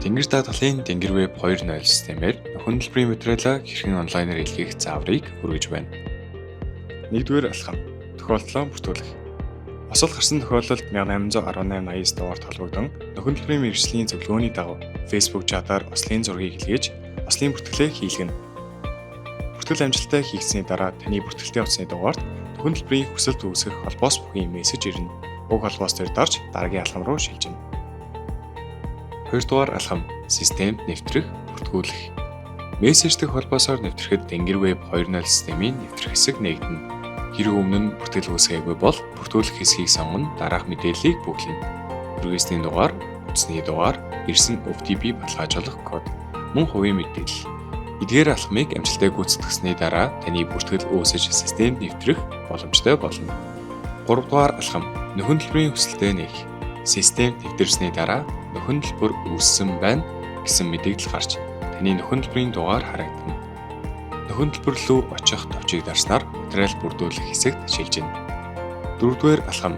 Тэнгэр даатгалын Тэнгэр веб 2.0 системээр нөхөн төлбөрийн материалаа хэрхэн онлайнаар илгээх зааврыг хүргэж байна. 1-р алхам: тохиолдлоо бүртгүүлэх. Осол гарсан тохиолдолд 1818 дугаарт холбогдсон нөхөн төлбөрийн мэргэжлийн зөвлөгөөний дагуу Facebook чатаар ослын зургийг илгээж ослын бүртгэлээ хийлгэнэ. Бүртгэл амжилттай хийгдсэний дараа таны бүртгэлтэй утасны дугаарт нөхөн төлбөрийн хүсэлт үүсгэх холбоос бүхий мессеж ирнэ. Уг холбоос дээр дарж дараагийн алхам руу шилжинэ. 2-р алхам: системд нэвтрэх, бүртгүүлэх. Мессеж дэх холбоосоор нэвтрэхэд Тэнгэр веб 2.0 системийн нэвтрэх хэсэг нэгдэнэ. Хэрэв өмнө нь бүртгэл үүсгээгүй бол бүртгүүлэх хэсгийг сонгон дараах мэдээллийг бүглэнэ. Хүргэсний дугаар, утасны дугаар, ирсэн OTP баталгаажуулах код, мөн хувийн мэдээлэл. Эдгээр алхмыг амжилттай гүйцэтгсэний дараа таны бүртгэл үүсэж системд нэвтрэх боломжтой болно. 3-р алхам: нөхөн төлбөрийн хүсэлтэд нээх. Системд нэвтрсэний дараа нөхөн төлбөр үүссэн байна гэсэн мэдээлэл гарч таны нөхөн төлбөрийн дугаар харагдана. Нөхөн төлбөр рүү очих товчийг дарснаар материал бүрдүүлэх хэсэгт шилжинэ. 4-р алхам: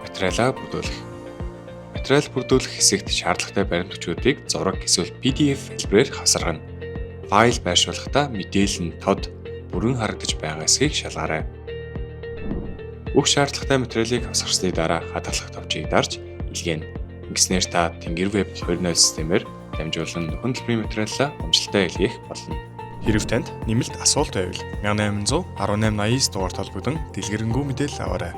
материалаа бүрдүүлэх. Материал бүрдүүлэх хэсэгт шаардлагатай баримтчуудыг зураг эсвэл PDF хэлбэрээр хасаргана. Файл байршуулахдаа мэдээлэл нь тод, бүрэн харагдаж байгаа эсэхийг шалгаарай. Бүх шаардлагатай материалыг хасгарсны дараа хадгалах товчийг дарж илгээнэ. Ингэснээр та Тэнгэр веб 2.0 системээр дамжуулан нөхөн төлбөрийн материалаа амжилттай илгээх болно. Хэрэв танд нэмэлт асуулт байвал 1800 1880 дугаард холбогдсон дэлгэрэнгүй мэдээлэл аваарай.